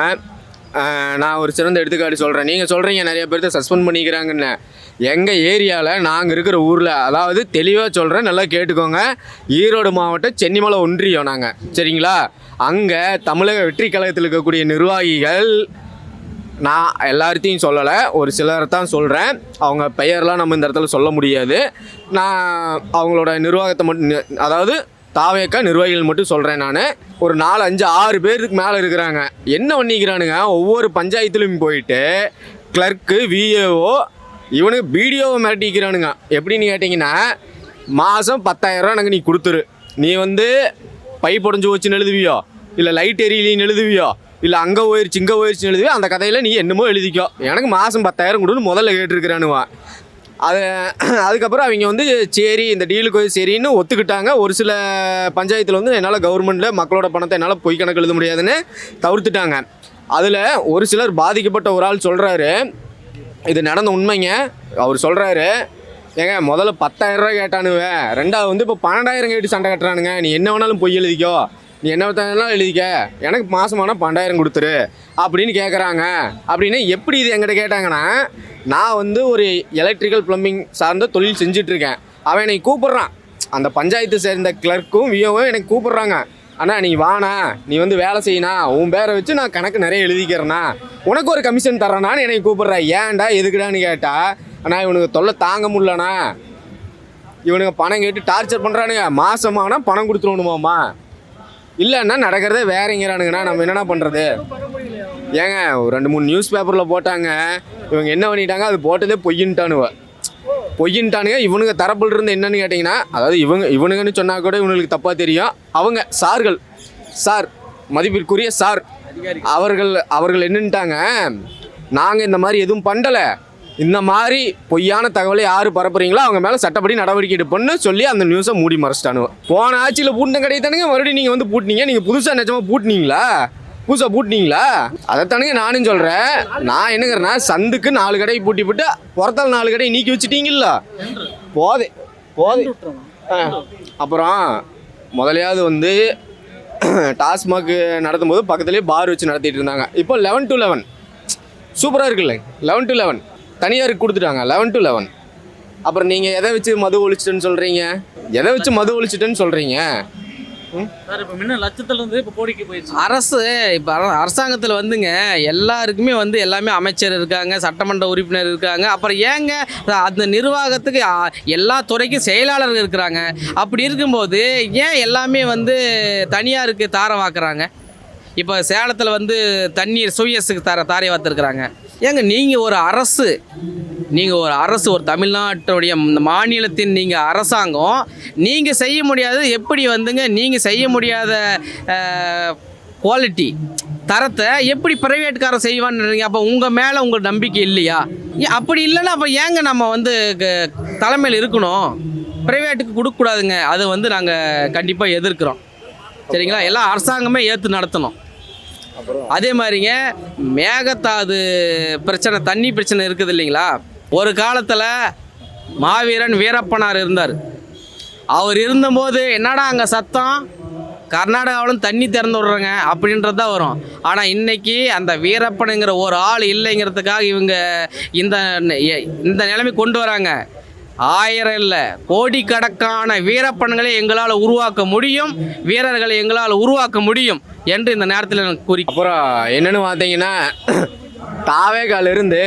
நான் ஒரு சிறந்த எடுத்துக்காட்டு சொல்கிறேன். நீங்கள் சொல்கிறீங்க நிறைய பேர்த்த சஸ்பெண்ட் பண்ணிக்கிறாங்கன்னு. எங்கள் ஏரியாவில் நாங்கள் இருக்கிற ஊரில், அதாவது தெளிவாக சொல்கிறேன், நல்லா கேட்டுக்கோங்க, ஈரோடு மாவட்டம் சென்னிமலை ஒன்றியம் நாங்கள், சரிங்களா? அங்கே தமிழக வெற்றி கழகத்தில் இருக்கக்கூடிய நிர்வாகிகள், நான் எல்லார்த்தையும் சொல்லலை, ஒரு சிலரை தான் சொல்கிறேன். அவங்க பெயர்லாம் நம்ம இந்த இடத்துல சொல்ல முடியாது. நான் அவங்களோட நிர்வாகத்தை மட்டும், அதாவது தாவேக்கா நிர்வாகிகள் மட்டும் சொல்கிறேன். நான் ஒரு 4, 5, 6 பேருக்கு மேலே இருக்கிறாங்க. என்ன பண்ணிக்கிறானுங்க, ஒவ்வொரு பஞ்சாயத்துலையும் போயிட்டு கிளர்க்கு, விஏஓ, இவனுக்கு பிடிஓவை மிரட்டிக்கிறானுங்க. எப்படின்னு கேட்டிங்கன்னா, மாதம் 10,000 எனக்கு நீ கொடுத்துரு, நீ வந்து பைப் உடஞ்சி வச்சுன்னு எழுதுவியோ, இல்லை லைட் எரியலின்னு எழுதுவியோ, இல்லை அங்கே போயிடுச்சுன்னு எழுதுவியோ, அந்த கதையில் நீ என்னமோ எழுதிக்கோ, எனக்கு மாதம் 10,000 கொடுன்னு முதல்ல கேட்டிருக்கிறானுவா. அதுக்கப்புறம் அவங்க வந்து சரி இந்த டீலுக்கு சரின்னு ஒத்துக்கிட்டாங்க. ஒரு சில பஞ்சாயத்தில் வந்து என்னால் கவர்மெண்ட்டில் மக்களோட பணத்தை என்னால் பொய் கணக்கு எழுத முடியாதுன்னு தவிர்த்துட்டாங்க. அதில் ஒரு சிலர் பாதிக்கப்பட்ட ஒரு ஆள் சொல்கிறாரு, இது நடந்த உண்மைங்க. அவர் சொல்கிறாரு, ஏங்க முதல்ல 10,000 ரூபா கேட்டானுவ, ரெண்டாவது வந்து இப்போ 12,000 கேட்டு சண்டை கட்டுறானுங்க, நீ என்ன வேணாலும் பொய் எழுதிக்கோ, நீ என்ன வேணாலும் எழுதிக்க, எனக்கு மாதமான 12,000 கொடுத்துரு அப்படின்னு கேட்குறாங்க. அப்படின்னு எப்படி இது என்கிட்ட கேட்டாங்கன்னா, நான் வந்து ஒரு எலக்ட்ரிக்கல் ப்ளம்பிங் சார்ந்த தொழில் செஞ்சிட்ருக்கேன். அவன் என்னை கூப்பிட்றான், அந்த பஞ்சாயத்து சேர்ந்த கிளர்க்கும் விஓவும் எனக்கு கூப்பிட்றாங்க, அண்ணா நீ வாண்ணா, நீ வந்து வேலை செய்யணா, உன் பேரை வச்சு நான் கணக்கு நிறைய எழுதிக்கிறேண்ணா, உனக்கு ஒரு கமிஷன் தர்றேன்னான்னு என்னை கூப்பிட்றேன். ஏன்டா எதுக்குடான்னு கேட்டால், அண்ணா இவனுக்கு தொல்லை தாங்க முடியலண்ணா, இவனுங்க பணம் கேட்டு டார்ச்சர் பண்ணுறானுங்க, மாதமானா பணம் கொடுத்துருவணுமாம்மா, இல்லைன்னா நடக்கிறதே வேறங்கிறானுங்கண்ணா, நம்ம என்னென்ன பண்ணுறது? ஏங்க ஒரு 2-3 நியூஸ் பேப்பரில் போட்டாங்க, இவங்க என்ன பண்ணிட்டாங்க, அது போட்டதே பொய்யின்ட்டானுங்க. இவனுங்க தரப்புல இருந்து என்னன்னு கேட்டிங்கன்னா, அதாவது இவனுங்கன்னு சொன்னால் கூட இவனுங்களுக்கு தப்பாக தெரியும். அவங்க சார் மதிப்பிற்குரிய சார் அவர்கள் என்னன்ட்டாங்க, நாங்கள் இந்த மாதிரி எதுவும் பண்ணலை, இந்த மாதிரி பொய்யான தகவலை யார் பரப்புறீங்களோ அவங்க மேலே சட்டப்படி நடவடிக்கை எடுப்போன்னு சொல்லி அந்த நியூஸை மூடி மறைச்சிட்டானுங்க. போன ஆட்சியில் பூட்டின கடையை தானுங்க மறுபடியும் நீங்கள் வந்து பூட்டினீங்க. நீங்கள் புதுசாக நிஜமாக பூட்டினீங்களா? அதைத்தானுங்க நானும் சொல்கிறேன். நான் என்னங்கிறேன்னா, சந்துக்கு 4 கடையை பூட்டி போட்டு புறத்தால் 4 கடையை நீக்கி வச்சுட்டீங்களா? போதே அப்புறம் முதலையாவது வந்து டாஸ்மாக் நடத்தும் போது பக்கத்துலேயே பார் வச்சு நடத்திட்டு இருந்தாங்க. இப்போ 11 to 11 சூப்பராக இருக்குல்ல, 11 to 11 தனியாருக்கு கொடுத்துட்டாங்க, 11 to 11. அப்புறம் நீங்கள் எதை வச்சு மது ஒழிச்சிட்டேன்னு சொல்கிறீங்க? இப்போ முன்ன லட்சத்துலேருந்து இப்போ கோடிக்கு போயிடுச்சு. அரசாங்கத்தில் வந்துங்க எல்லாருக்குமே வந்து எல்லாமே அமைச்சர் இருக்காங்க, சட்டமன்ற உறுப்பினர் இருக்காங்க, அப்புறம் ஏங்க அந்த நிர்வாகத்துக்கு எல்லா துறைக்கும் செயலாளர்கள் இருக்கிறாங்க. அப்படி இருக்கும்போது ஏன் எல்லாமே வந்து தனியாருக்கு தாரவாக்குறாங்க? இப்போ சேலத்தில் வந்து தண்ணீர் சுயஸுக்கு தாரை வார்த்துருக்குறாங்க. ஏங்க நீங்கள் ஒரு அரசு, ஒரு தமிழ்நாட்டுடைய மாநிலத்தின் நீங்கள் அரசாங்கம், நீங்கள் செய்ய முடியாத எப்படி வந்துங்க, நீங்கள் செய்ய முடியாத குவாலிட்டி தரத்தை எப்படி ப்ரைவேட்காரன் செய்வான்னு? அப்போ உங்கள் மேலே உங்களுக்கு நம்பிக்கை இல்லையா? அப்படி இல்லைன்னா அப்போ ஏங்க நம்ம வந்து தலைமையில் இருக்கணும்? ப்ரைவேட்டுக்கு கொடுக்கக்கூடாதுங்க. அது வந்து நாங்கள் கண்டிப்பாக எதிர்க்கிறோம், சரிங்களா? எல்லாம் அரசாங்கமே ஏற்று நடத்தணும். அதே மாதிரிங்க மேகதாது பிரச்சனை, தண்ணி பிரச்சனை இருக்குது இல்லைங்களா? ஒரு காலத்தில் மாவீரன் வீரப்பனார் இருந்தார். அவர் இருந்தபோது என்னடா அங்கே சத்தம், கர்நாடகாவிலும் தண்ணி திறந்து விட்றாங்க அப்படின்றது தான் வரும். ஆனால் இன்றைக்கி அந்த வீரப்பனுங்கிற ஒரு ஆள் இல்லைங்கிறதுக்காக இவங்க இந்த நிலைமை கொண்டு வராங்க. 1000 இல்லை, கோடிக்கணக்கான வீரப்பன்களை எங்களால் உருவாக்க முடியும், வீரர்களை எங்களால் உருவாக்க முடியும் என்று இந்த நேரத்தில் எனக்கு கூறி. அப்புறம் என்னென்னு பார்த்தீங்கன்னா, தாவேகாலிருந்து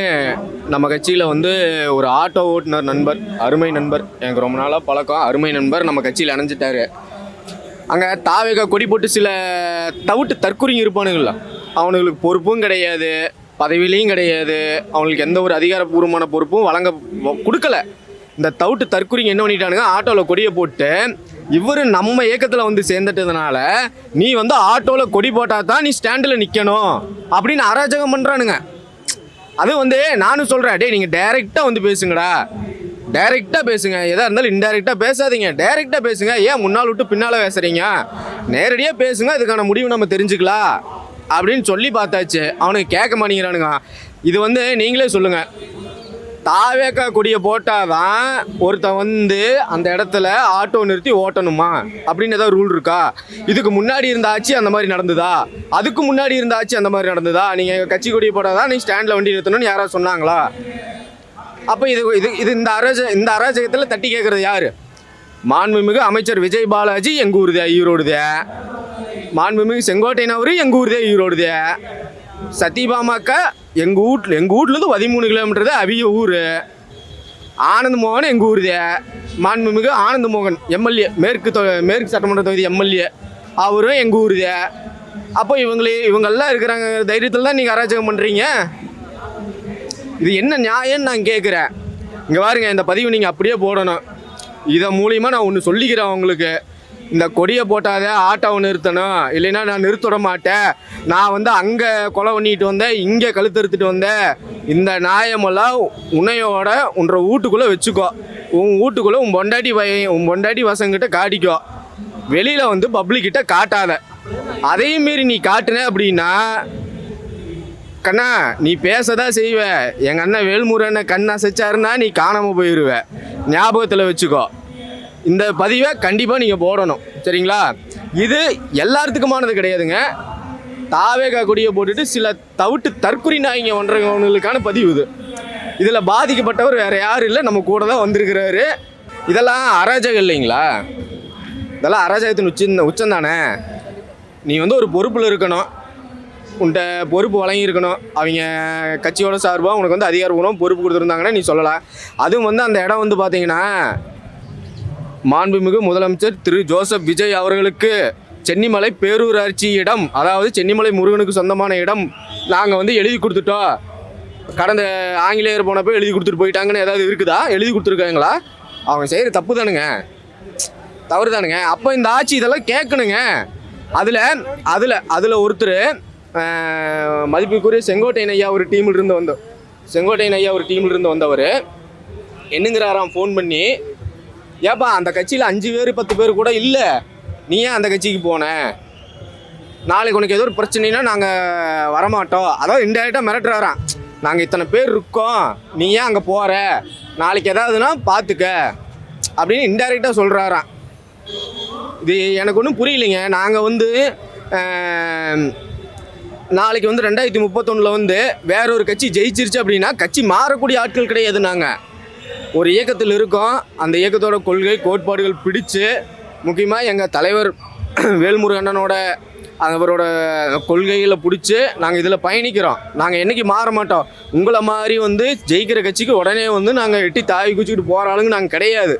நம்ம கட்சியில் வந்து ஒரு ஆட்டோ ஓட்டுநர் நண்பர், அருமை நண்பர், எனக்கு ரொம்ப நாளாக பழக்கம், அருமை நண்பர் நம்ம கட்சியில் இணைஞ்சிட்டாரு. அங்கே தாவேகா கொடி போட்டு சில தற்குறிங்க இருப்பானுங்களா, அவனுங்களுக்கு பொறுப்பும் கிடையாது, பதவியிலையும் கிடையாது, அவங்களுக்கு எந்த ஒரு அதிகாரப்பூர்வமான பொறுப்பும் கொடுக்கல. இந்த தற்குறிங்க என்ன பண்ணிட்டானுங்க, ஆட்டோவில் கொடியை போட்டு, இவர் நம்ம இயக்கத்தில் வந்து சேர்ந்துட்டதுனால நீ வந்து ஆட்டோவில் கொடி போட்டால் தான் நீ ஸ்டாண்டில் நிற்கணும் அப்படின்னு அராஜகம் பண்ணுறானுங்க. அது வந்து நானும் சொல்கிறேன், டே நீங்கள் டைரெக்டாக வந்து பேசுங்கடா, டைரெக்டாக பேசுங்க, எதாக இருந்தாலும் இன்டைரக்டாக பேசாதீங்க, டைரெக்டாக பேசுங்க, ஏன் முன்னால் விட்டு பின்னால் பேசுகிறீங்க, நேரடியாக பேசுங்க, அதுக்கான முடிவு நம்ம தெரிஞ்சுக்கலாம் அப்படின்னு சொல்லி பார்த்தாச்சு. அவனுக்கு கேட்க மாட்டேங்கிறானுங்க. இது வந்து நீங்களே சொல்லுங்கள், தாவேக்கா கொடியை போட்டாதான் ஒருத்தன் வந்து அந்த இடத்துல ஆட்டோ நிறுத்தி ஓட்டணுமா அப்படின்னு ஏதாவது ரூல் இருக்கா? இதுக்கு முன்னாடி இருந்த ஆட்சி அந்த மாதிரி நடந்ததா? அதுக்கு முன்னாடி இருந்த ஆட்சி அந்த மாதிரி நடந்ததா? நீங்கள் கட்சி கொடியை போட்டாதான் நீங்கள் ஸ்டாண்டில் வண்டி நிறுத்தணும்னு யாராவது சொன்னாங்களா? அப்போ இது இது இது இந்த அராஜகத்தில் தட்டி கேட்குறது யார்? மாண்புமிகு அமைச்சர் விஜய் பாலாஜி எங்கள் ஊருதே, ஈரோடுதே. மாண்புமிகு செங்கோட்டையன் அவரு எங்கள் ஊருதே, ஈரோடுதே. சத்யபாமாக்கா எங்கள் வீட்லேருந்து 13 கிலோமீட்டர் தான் அவிய ஊர். ஆனந்த் மோகன் எங்கள் ஊருதே. மாண்புமிகு ஆனந்த் மோகன் எம்எல்ஏ, மேற்கு சட்டமன்ற தொகுதி எம்எல்ஏ, அவரும் எங்கள் ஊருதே. அப்போ இவங்கெல்லாம் இருக்கிறாங்க தைரியத்தில் தான் நீங்கள் அராஜகம் பண்ணுறீங்க. இது என்ன நியாயம்னு நான் கேட்குறேன். இங்கே பாருங்க, இந்த பதிவு நீங்கள் அப்படியே போடணும். இதை மூலிமா நான் ஒன்று சொல்லிக்கிறேன் உங்களுக்கு. இந்த கொடியை போட்டாதே ஆட்டோவை நிறுத்தணும், இல்லைன்னா நான் நிறுத்த விட மாட்டேன். நான் வந்து அங்கே கொலை பண்ணிட்டு வந்தேன், இங்கே கழுத்தறுத்துட்டு வந்தேன். இந்த நியாயமெல்லாம் உன்னையோட உன்ற வீட்டுக்குள்ளே வச்சுக்கோ. உன் வீட்டுக்குள்ளே உன் பொண்டாட்டி வசங்கிட்ட காட்டிக்கோ. வெளியில் வந்து பப்ளிக்கிட்ட காட்டாத. அதையும் மீறி நீ காட்டுன அப்படின்னா கண்ணா நீ பேசதான் செய்வ. எங்கள் அண்ணன் வேல்முருகனை கண் அசைச்சாருன்னா நீ காணாமல் போயிடுவ. ஞாபகத்தில் வச்சுக்கோ. இந்த பதிவை கண்டிப்பாக நீங்கள் போடணும், சரிங்களா? இது எல்லாத்துக்குமானது கிடையாதுங்க. தாவேகா கொடியை போட்டுட்டு சில தற்குறி நாய்ங்க ஒன்றவங்களுக்கான பதிவு இது. இதில் பாதிக்கப்பட்டவர் வேறு யாரும் இல்லை, நம்ம கூட தான் வந்திருக்கிறாரு. இதெல்லாம் அராஜகம் இல்லைங்களா? இதெல்லாம் அராஜகத்தின் உச்சந்தானே? நீ வந்து ஒரு பொறுப்பில் இருக்கணும், உன்கிட்ட பொறுப்பு வழங்கியிருக்கணும். அவங்க கட்சியோட சார்பாக உனக்கு வந்து அதிகாரப்பூர்வம் பொறுப்பு கொடுத்துருந்தாங்கன்னா நீ சொல்லலாம். அதுவும் வந்து அந்த இடம் வந்து பார்த்தீங்கன்னா மாண்புமிகு முதலமைச்சர் திரு ஜோசப் விஜய் அவர்களுக்கு சென்னிமலை பேரூராட்சி இடம், அதாவது சென்னிமலை முருகனுக்கு சொந்தமான இடம் நாங்கள் வந்து எழுதி கொடுத்துட்டோம். கடந்த ஆங்கிலேயர் போனப்போ எழுதி கொடுத்துட்டு போயிட்டாங்கன்னு ஏதாவது இருக்குதா? எழுதி கொடுத்துருக்காங்களா? அவங்க செய்கிற தப்பு தானுங்க, தவறு தானுங்க. அப்போ இந்த ஆட்சி இதெல்லாம் கேட்கணுங்க. அதில் ஒருத்தர் மதிப்புக்குரிய செங்கோட்டையன் ஐயா ஒரு டீமில் இருந்து வந்தவர் என்னங்கிறாராம் ஃபோன் பண்ணி, ஏப்பா அந்த கட்சியில் 5 பேர் 10 பேர் கூட இல்லை, நீ ஏன் அந்த கட்சிக்கு போன? நாளைக்கு உனக்கு ஏதோ ஒரு பிரச்சனைனா நாங்கள் வரமாட்டோம். அதாவது இன்டெரக்டாக மிரட்டுறாராம். நாங்கள் இத்தனை பேர் இருக்கோம், நீ ஏன் அங்கே போகிற? நாளைக்கு ஏதாவதுன்னா பார்த்துக்க அப்படின்னு இன்டெரக்டாக சொல்கிறாராம். இது எனக்கு ஒன்றும் புரியலைங்க. நாங்கள் வந்து நாளைக்கு வந்து 2031 வந்து வேற ஒரு கட்சி ஜெயிச்சிருச்சு அப்படின்னா கட்சி மாறக்கூடிய ஆட்கள் கிடையாது. நாங்கள் ஒரு இயக்கத்தில் இருக்கோம். அந்த இயக்கத்தோட கொள்கை கோட்பாடுகள் பிடிச்சு, முக்கியமாக எங்கள் தலைவர் வேல்முருகண்ணனோட அவரோட கொள்கைகளை பிடிச்சி நாங்கள் இதில் பயணிக்கிறோம். நாங்கள் என்றைக்கு மாற மாட்டோம். உங்களை மாதிரி வந்து ஜெயிக்கிற கட்சிக்கு உடனே வந்து நாங்கள் எட்டி தாவி குச்சிக்கிட்டு போகிற ஆளுங்க நாங்கள் கிடையாது.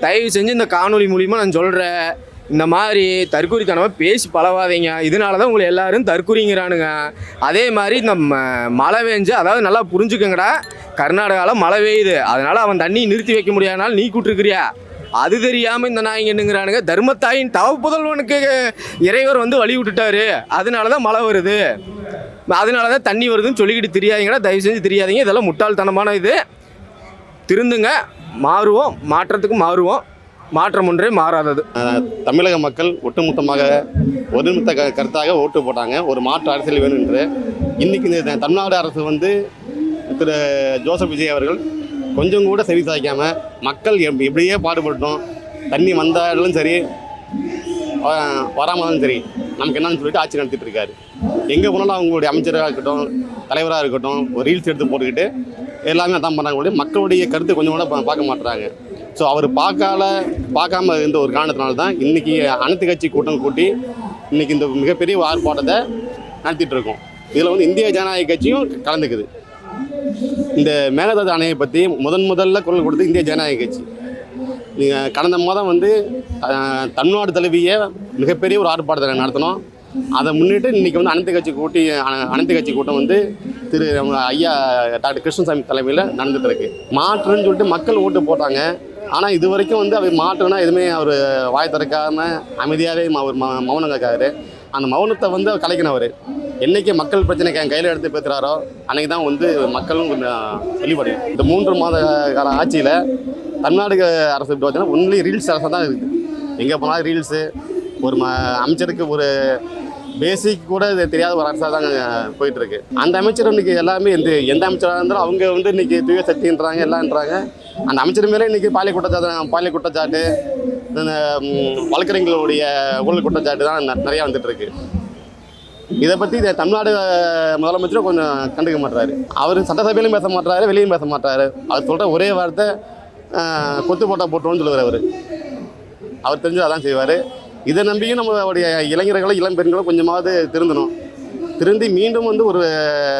தயவு செஞ்சு இந்த காணொலி மூலிமா நான் சொல்கிறேன், இந்த மாதிரி தற்கொலைத்தனமாக பேசி பழவாதீங்க. இதனால தான் உங்களை எல்லாரும் தற்கொலைங்கிறானுங்க. அதே மாதிரி இந்த மழை பெஞ்சு, அதாவது நல்லா புரிஞ்சுக்கங்கடா, கர்நாடகாவில் மழை பெய்யுது, அதனால் அவன் தண்ணி நிறுத்தி வைக்க முடியாதனால நீ கூட்டிருக்கிறியா? அது தெரியாமல் இந்த நாய்ங்க என்னங்கிறானுங்க. தர்மத்தாயின் தவப்புதல்வனுக்கு இறைவர் வந்து வழி விட்டுட்டாரு, அதனால தான் மழை வருது, அதனால தான் தண்ணி வருதுன்னு சொல்லிக்கிட்டு தெரியாதீங்கடா. தயவு செஞ்சு தெரியாதீங்க. இதெல்லாம் முட்டாள்தனமான இது. திருந்துங்க, மாறுவோம், மாற்றத்துக்கு மாறுவோம். மாற்றம் ஒன்றே மாறாதது. தமிழக மக்கள் ஒட்டுமொத்தமாக ஒருமித்த கருத்தாக ஓட்டு போட்டாங்க, ஒரு மாற்று அரசியல் வேணும் என்று. இன்றைக்கி இந்த தமிழ்நாடு அரசு வந்து திரு ஜோசப் விஜய் அவர்கள் கொஞ்சம் கூட செவி சாய்க்காமல் மக்கள் எப்படியே பாடுபட்டோம், தண்ணி வந்தாலும் சரி வராமலும் சரி நமக்கு என்னன்னு சொல்லிட்டு ஆட்சி நடத்திட்டு இருக்காரு. எங்கே போனாலும் அவங்களுடைய அமைச்சராக இருக்கட்டும், தலைவராக இருக்கட்டும், ஒரு ரீல்ஸ் எடுத்து போட்டுக்கிட்டு எல்லாமே அதான் பண்ணுறாங்க. மக்களுடைய கருத்து கொஞ்சம் கூட பார்க்க மாட்டுறாங்க. ஸோ அவர் பார்க்காம இருந்த ஒரு காரணத்தினால தான் இன்றைக்கி அனைத்து கட்சி கூட்டம் கூட்டி இன்றைக்கி இந்த மிகப்பெரிய ஆர்ப்பாட்டத்தை நடத்திட்டு இருக்கோம். இதில் வந்து இந்திய ஜனநாயக கட்சியும் கலந்துக்குது. இந்த மேகதாது அணையை பற்றி முதல்ல குரல் கொடுத்து இந்திய ஜனநாயக கட்சி. கடந்த மாதம் வந்து தமிழ்நாடு தழுவிய மிகப்பெரிய ஒரு ஆர்ப்பாட்டத்தை நடத்தினோம். அதை முன்னிட்டு இன்றைக்கி வந்து அனைத்து கட்சி கூட்டம் வந்து திரு ஐயா டாக்டர் கிருஷ்ணசாமி தலைமையில் நடந்துட்டு இருக்கு. மாற்றுன்னு சொல்லிட்டு மக்கள் ஓட்டு போட்டாங்க. ஆனால் இது வரைக்கும் வந்து அவர் மாற்றுனா எதுவுமே அவர் வாய் திறக்காமல் அமைதியாகவே அவர் மௌனம் காக்காரு. அந்த மௌனத்தை வந்து அவர் கலைக்கினவர். என்றைக்கு மக்கள் பிரச்சனை கையில் எடுத்து பேசுகிறாரோ அன்றைக்கி தான் வந்து மக்களும் வெளிப்படையும். இந்த 3 மாத கால ஆட்சியில் தமிழ்நாடு அரசு பார்த்தீங்கன்னா ஒன்லி ரீல்ஸ் அரசாக தான் இருக்குது. எங்கே போனாலும் ரீல்ஸு, ஒரு அமைச்சருக்கு ஒரு பேசிக் கூட இது தெரியாத ஒரு அரசாக தாங்க போயிட்டு இருக்கு. அந்த அமைச்சர் இன்னைக்கு எல்லாமே எந்த அமைச்சராக இருந்தாலும் அவங்க வந்து இன்னைக்கு தூய சக்தின்றாங்க எல்லான்றாங்க. அந்த அமைச்சர் மேலே இன்னைக்கு பாலியல் குற்றச்சாட்டு இந்த வழக்கறிஞர்களுடைய ஊழல் குற்றச்சாட்டு தான் நிறையா வந்துட்டு இருக்கு. இதை பற்றி தமிழ்நாடு முதலமைச்சரும் கொஞ்சம் கண்டுக்க மாட்டாரு. அவர் சட்டசபையிலும் பேச மாட்டாரு, வெளியும் பேச மாட்டாரு. அவர் சொல்கிற ஒரே வார்த்தை கொத்து போட்டா போட்டோன்னு சொல்லுவார். அவர் தெரிஞ்சு அதான் செய்வார். இதை நம்பியும் நம்மளுடைய இளைஞர்களும் இளம்பெண்களும் கொஞ்சமாவது திருந்தி மீண்டும் வந்து ஒரு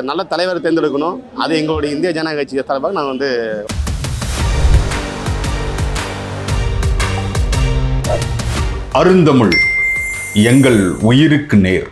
நல்ல தலைவரை தேர்ந்தெடுக்கணும். அது எங்களுடைய இந்திய ஜனநாயக கட்சி சார்பாக நான் வந்து அருந்தமிழ் எங்கள் உயிருக்கு நேர்.